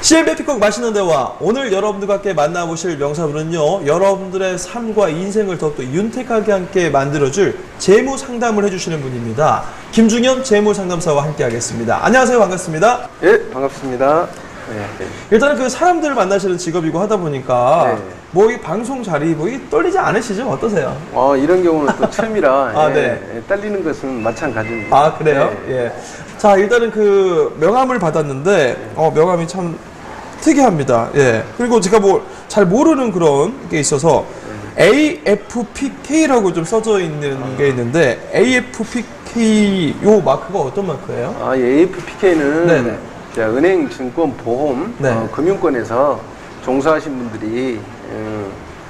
CLBFP 꼭 맛있는 대화. 오늘 여러분들과 함께 만나보실 명사분은요, 여러분들의 삶과 인생을 더욱더 윤택하게 함께 만들어줄 재무 상담을 해주시는 분입니다. 김중현 재무상담사와 함께 하겠습니다. 안녕하세요. 반갑습니다. 예, 반갑습니다. 네. 일단은 그 사람들을 만나시는 직업이고 하다 보니까 네. 뭐 이 방송 자리 뭐 떨리지 않으시죠? 어떠세요? 이런 경우는 또 처음이라 아, 예, 네. 딸리는 것은 마찬가지입니다. 아, 그래요? 네. 예. 자, 일단은 그 명함을 받았는데 명함이 참 특이합니다. 예. 그리고 제가 뭐 잘 모르는 그런 게 있어서 AFPK라고 좀 써져 있는 게 있는데 AFPK 요 마크가 어떤 마크예요? AFPK는 네네. 은행, 증권, 보험, 네. 금융권에서 종사하신 분들이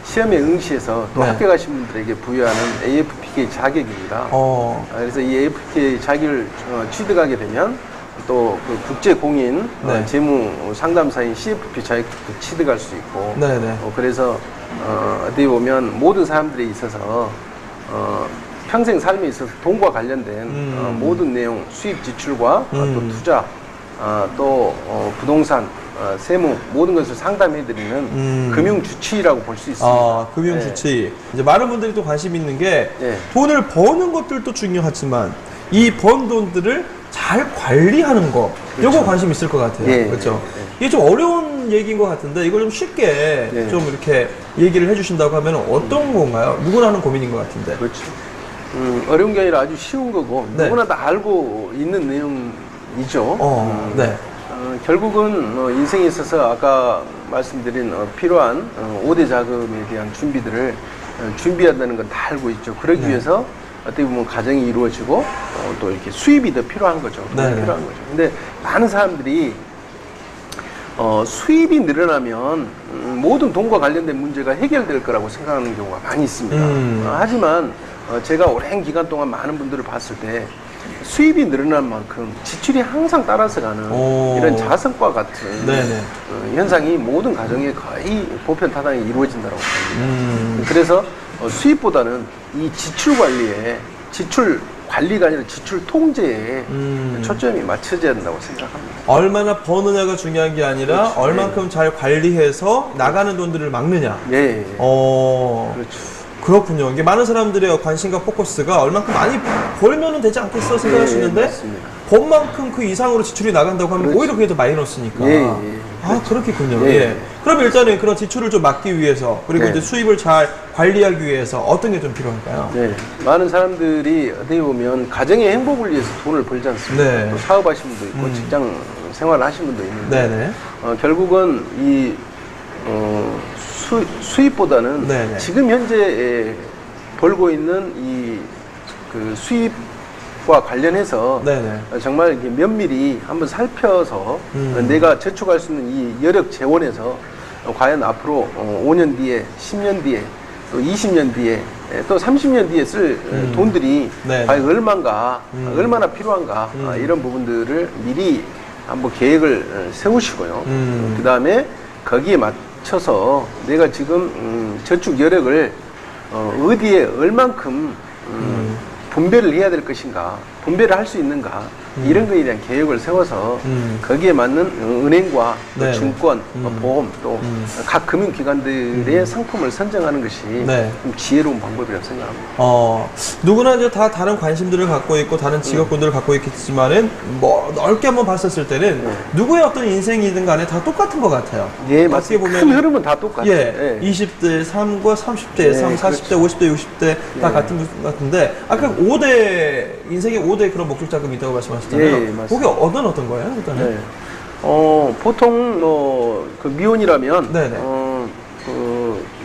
시험에 응시해서 또 네. 합격하신 분들에게 부여하는 AFPK 자격입니다. 그래서 이 AFPK 자격을 취득하게 되면 또 그 국제 공인 네. 재무 상담사인 CFP 자격도 취득할 수 있고, 네네. 그래서 어떻게 보면 모든 사람들에 있어서 평생 삶에 있어서 돈과 관련된 모든 내용, 수입 지출과 또 투자, 또 부동산, 세무 모든 것을 상담해드리는 금융주치의라고 볼 수 있습니다. 아, 금융주치의. 이제 많은 분들이 또 관심 있는 게 네. 돈을 버는 것들도 중요하지만 이 번 돈들을 잘 관리하는 거, 그렇죠. 요거 관심 있을 것 같아요. 예, 그렇죠? 예, 예. 이게 좀 어려운 얘기인 것 같은데 이걸 좀 쉽게 예. 좀 이렇게 얘기를 해주신다고 하면 어떤 건가요? 누구나 하는 고민인 것 같은데. 그렇죠. 어려운 게 아니라 아주 쉬운 거고 네. 누구나 다 알고 있는 내용이죠. 네. 결국은 인생에 있어서 아까 말씀드린 필요한 5대 자금에 대한 준비들을 준비한다는 건 다 알고 있죠. 그러기 네. 위해서 어떻게 보면 가정이 이루어지고 또 이렇게 수입이 더 필요한 거죠. 돈이 네. 필요한 거죠. 근데 많은 사람들이 수입이 늘어나면 모든 돈과 관련된 문제가 해결될 거라고 생각하는 경우가 많이 있습니다. 하지만 제가 오랜 기간 동안 많은 분들을 봤을 때 수입이 늘어난 만큼 지출이 항상 따라서 가는 이런 자성과 같은 네네. 현상이 모든 가정에 거의 보편타당히 이루어진다고 봅니다. 그래서 수입보다는 이 지출 관리에, 지출 관리가 아니라 지출 통제에 초점이 맞춰져야 된다고 생각합니다. 얼마나 버느냐가 중요한 게 아니라 그렇죠. 얼만큼 잘 관리해서 나가는 돈들을 막느냐. 예. 그렇죠. 그렇군요. 이게 많은 사람들의 관심과 포커스가 얼만큼 많이 벌면은 되지 않겠어 생각할 수 있는데 맞습니다. 번 만큼 그 이상으로 지출이 나간다고 하면 그렇죠. 오히려 그게 더 마이너스니까. 예. 아, 그렇겠군요. 예. 예. 그럼 일단은 그런 지출을 좀 막기 위해서 그리고 네. 이제 수입을 잘 관리하기 위해서 어떤 게 좀 필요할까요? 네. 많은 사람들이 어떻게 보면 가정의 행복을 위해서 돈을 벌지 않습니까? 네. 또 사업하신 분도 있고 직장 생활을 하신 분도 있는데 네네. 결국은 이 수입보다는 네네. 지금 현재 벌고 있는 이 그 수입과 관련해서 네네. 정말 이렇게 면밀히 한번 살펴서 내가 저축할 수 있는 이 여력 재원에서 과연 앞으로 5년 뒤에, 10년 뒤에, 또 20년 뒤에, 또 30년 뒤에 쓸 돈들이 네. 과연 얼마인가, 얼마나 필요한가, 이런 부분들을 미리 한번 계획을 세우시고요. 그 다음에 거기에 맞춰서 내가 지금 저축 여력을 어디에 얼만큼 분배를 해야 될 것인가, 분배를 할 수 있는가, 이런 거에 대한 계획을 세워서 거기에 맞는 은행과 또 네. 증권, 보험, 또 각 금융기관들의 상품을 선정하는 것이 네. 좀 지혜로운 방법이라고 생각합니다. 누구나 이제 다 다른 관심들을 갖고 있고 다른 직업군들을 갖고 있겠지만은 뭐 넓게 한번 봤었을 때는 누구의 어떤 인생이든 간에 다 똑같은 것 같아요. 예, 어떻게 맞습니다. 큰 흐름은 다 똑같아요. 예, 20대 삶과 30대, 예, 40대, 그렇죠. 50대, 60대 다 예. 같은 것 같은데 아까 5대 인생의 5대 그런 목적 자금이 있다고 말씀하셨잖아요. 예, 맞습니다. 그게 어떤 거예요? 일단은? 네. 보통 그 미혼이라면 네네.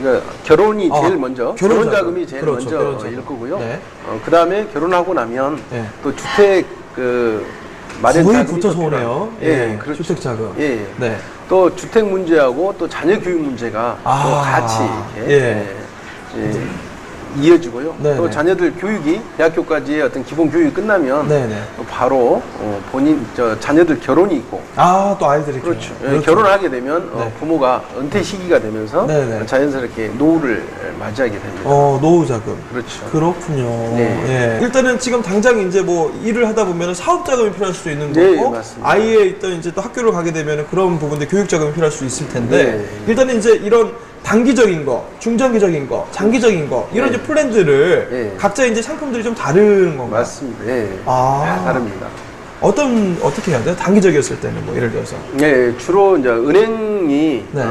그러니까 결혼이 제일 먼저 결혼 결혼 자금이 제일 그렇죠, 결혼 먼저 자금. 일 거고요. 네. 그 다음에 결혼하고 나면 네. 또 주택 마련 거의 자금이 붙어서 또 오네요. 필요하고. 예, 그렇죠. 주택 자금. 예, 예. 네. 또 주택 문제하고 또 자녀 교육 문제가 또 같이 이렇게 예. 이어지고요. 네네. 또 자녀들 교육이 대학교까지의 어떤 기본 교육이 끝나면 네네. 바로 본인 자녀들 결혼이 있고 아, 또 아이들이. 그렇죠. 그렇죠. 결혼을 하게 되면 네. 부모가 은퇴 시기가 되면서 네네. 자연스럽게 노후를 맞이하게 됩니다. 노후 자금. 그렇죠. 그렇군요. 네. 예. 일단은 지금 당장 이제 뭐 일을 하다 보면 사업 자금이 필요할 수도 있는 네, 거고, 맞습니다. 아이의 있던 이제 또 학교를 가게 되면 그런 부분들 교육 자금이 필요할 수 있을 텐데, 네. 일단은 이제 이런 단기적인 거, 중장기적인 거, 장기적인 거 이런 네. 이제 플랜들을 네. 각자 이제 상품들이 좀 다른 건가요? 맞습니다. 예. 아. 다릅니다. 어떻게 해야 돼요? 단기적이었을 때는 뭐 예를 들어서. 네, 주로 이제 은행이 네.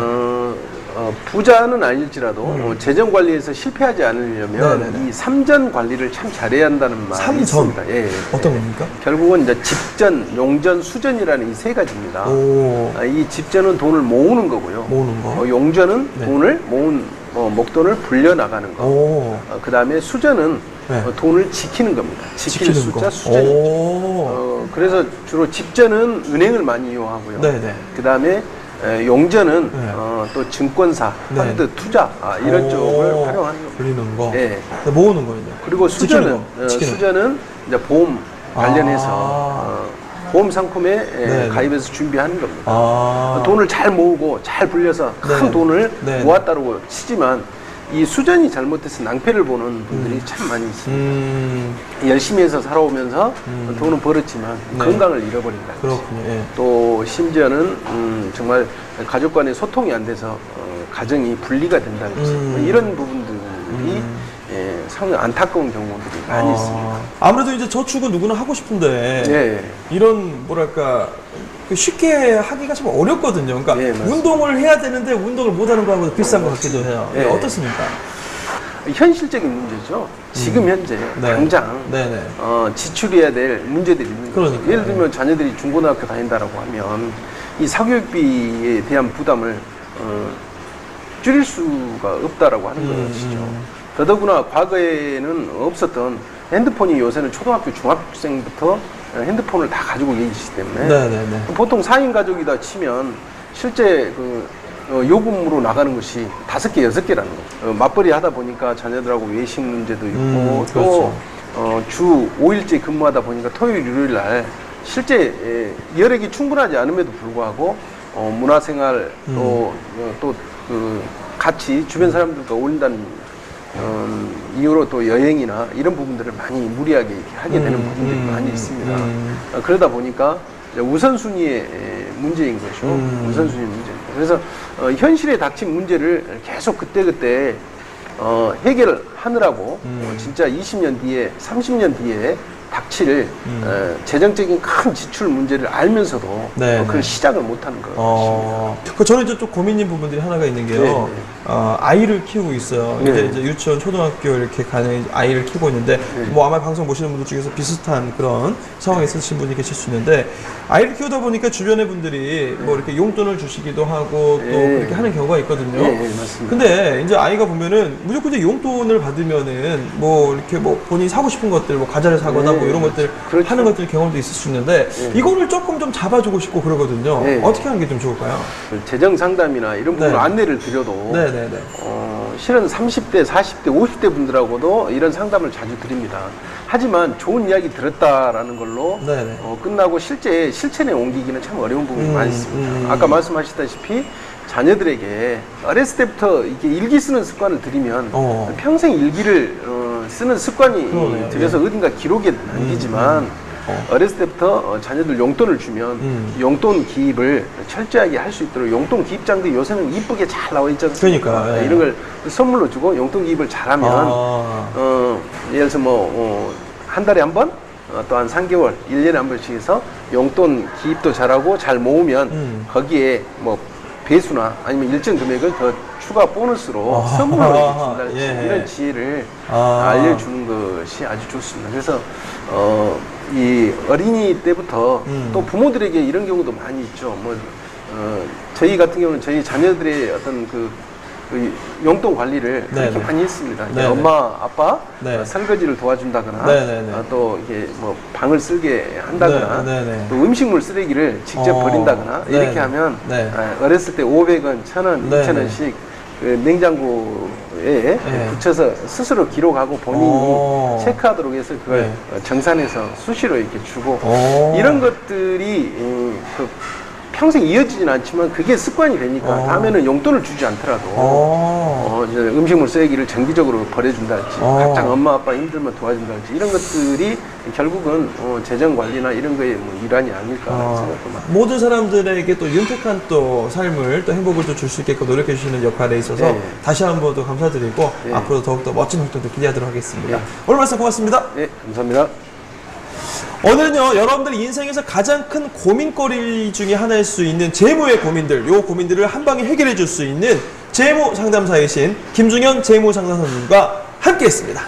부자는 아닐지라도 재정 관리에서 실패하지 않으려면 네네네. 이 삼전 관리를 참 잘해야 한다는 말이 삼전? 있습니다. 예. 어떤 겁니까? 결국은 이제 집전, 용전, 수전이라는 이 세 가지입니다. 오. 이 집전은 돈을 모으는 거고요. 모으는 거. 용전은 네. 돈을 모은 목돈을 불려 나가는 거. 오. 그 다음에 수전은 네. 돈을 지키는 겁니다. 지키는 숫자 거. 수전. 오. 그래서 주로 집전은 은행을 많이 이용하고요. 네네. 그 다음에 용전은 네. 또 증권사, 네. 펀드, 투자 이런 오. 쪽을 활용하는 겁니다. 불리는 거. 예. 모으는 거예요. 그리고 지키는 수전은 거. 지키는 수전은 이제 보험 관련해서 보험 상품에 네네. 가입해서 준비하는 겁니다. 아. 돈을 잘 모으고 잘 불려서 큰 네. 돈을 네. 모았다고 치지만 이 수전이 잘못돼서 낭패를 보는 분들이 참 많이 있습니다. 열심히 해서 살아오면서 돈은 벌었지만 네. 건강을 잃어버린다. 그렇군요. 예. 또 심지어는 정말 가족 간의 소통이 안 돼서 가정이 분리가 된다든지 이런 부분들이 상당히 안타까운 경우들이 많이 있습니다. 아무래도 이제 저축은 누구나 하고 싶은데 예. 이런 뭐랄까 쉽게 하기가 좀 어렵거든요. 그러니까 예, 맞습니다. 운동을 해야 되는데 운동을 못 하는 거하고 비슷한 것 같기도 해요. 예. 어떻습니까? 현실적인 문제죠. 지금 현재 네. 당장 네네. 지출해야 될 문제들이 있는 거죠. 그러니까요. 예를 들면 자녀들이 중고등학교 다닌다라고 하면 이 사교육비에 대한 부담을 줄일 수가 없다라고 하는 것이죠. 더더구나 과거에는 없었던 핸드폰이 요새는 초등학교, 중학생부터 핸드폰을 다 가지고 계시기 때문에 네네네. 보통 4인 가족이다 치면 실제 요금으로 나가는 것이 5개, 6개라는 거죠. 맞벌이 하다 보니까 자녀들하고 외식 문제도 있고 그렇죠. 또 주 5일째 근무하다 보니까 토요일, 일요일 날 실제 여력이 충분하지 않음에도 불구하고 문화생활 또 같이 주변 사람들과 어울린다는 이유로 또 여행이나 이런 부분들을 많이 무리하게 이렇게 하게 되는 부분들이 많이 있습니다. 그러다 보니까 이제 우선순위의 문제인 것이죠. 우선순위 문제입니다. 그래서 현실에 닥친 문제를 계속 그때그때 해결하느라고 진짜 20년 뒤에 30년 뒤에 닥칠 재정적인 큰 지출 문제를 알면서도 네, 그걸 네. 시작을 못하는 것입니다. 저는 이제 좀 고민인 부분들이 하나가 있는 게요. 네. 아이를 키우고 있어요. 네. 이제 유치원, 초등학교 이렇게 가는 아이를 키우고 있는데, 뭐 아마 방송 보시는 분들 중에서 비슷한 그런 상황에 있으신 분이 계실 수 있는데, 아이를 키우다 보니까 주변의 분들이 뭐 이렇게 용돈을 주시기도 하고 또 네. 그렇게 하는 경우가 있거든요. 네, 맞습니다. 근데 이제 아이가 보면은 무조건 이제 용돈을 받으면은 뭐 이렇게 뭐 본인이 사고 싶은 것들, 뭐 과자를 사거나 뭐 이런 것들 그렇죠. 하는 것들 경험도 있을 수 있는데, 이거를 조금 좀 잡아주고 싶고 그러거든요. 네. 어떻게 하는 게 좀 좋을까요? 재정 상담이나 이런 부분 네. 안내를 드려도 네네네. 실은 30대, 40대, 50대 분들하고도 이런 상담을 자주 드립니다. 하지만 좋은 이야기 들었다라는 걸로 네네. 끝나고 실제 실천에 옮기기는 참 어려운 부분이 많이 있습니다. 아까 말씀하셨다시피 자녀들에게 어렸을 때부터 이렇게 일기 쓰는 습관을 들이면 평생 일기를 쓰는 습관이 그러네요. 들여서 어딘가 기록에 남기지만 어렸을 때부터 자녀들 용돈을 주면 용돈 기입을 철저하게 할 수 있도록 용돈 기입장도 요새는 이쁘게 잘 나와 있지 않습니까? 그러니까, 예. 이런 걸 선물로 주고 용돈 기입을 잘하면 예를 들어서 한 달에 한 번, 또 한 3개월, 1년에 한 번씩 해서 용돈 기입도 잘하고 잘 모으면 거기에 뭐 배수나 아니면 일정 금액을 더 추가 보너스로 선물로 준다는 예. 이런 지혜를 알려주는 것이 아주 좋습니다. 그래서 이 어린이 때부터 또 부모들에게 이런 경우도 많이 있죠. 저희 같은 경우는 저희 자녀들의 어떤 그 용돈 관리를 그렇게 네네. 많이 했습니다. 네네. 엄마, 아빠 네. 설거지를 도와준다거나 네네네. 또 이게 뭐 방을 쓸게 한다거나 네네네. 또 음식물 쓰레기를 직접 버린다거나 이렇게 네네. 하면 네. 어렸을 때 500원, 1000원, 네네. 2000원씩 그 냉장고 붙여서 스스로 기록하고 본인이 체크하도록 해서 그걸 네. 정산해서 수시로 이렇게 주고 오. 이런 것들이 평생 이어지진 않지만 그게 습관이 되니까 다음에는 용돈을 주지 않더라도 이제 음식물 쓰레기를 정기적으로 버려준다든지 각자 엄마 아빠 힘들면 도와준다든지 이런 것들이 결국은 재정 관리나 이런 거에 뭐 일환이 아닐까 생각도 많이. 모든 사람들에게 또 윤택한 또 삶을 또 행복을 또 줄 수 있게끔 노력해 주시는 역할에 있어서 네. 다시 한번 더 감사드리고 네. 앞으로 더욱더 멋진 활동도 기대하도록 하겠습니다. 네. 오늘 말씀 고맙습니다. 네, 감사합니다. 오늘은요, 여러분들 인생에서 가장 큰 고민거리 중에 하나일 수 있는 재무의 고민들, 요 고민들을 한 방에 해결해 줄 수 있는 재무 상담사이신 김중현 재무 상담사님과 함께 했습니다.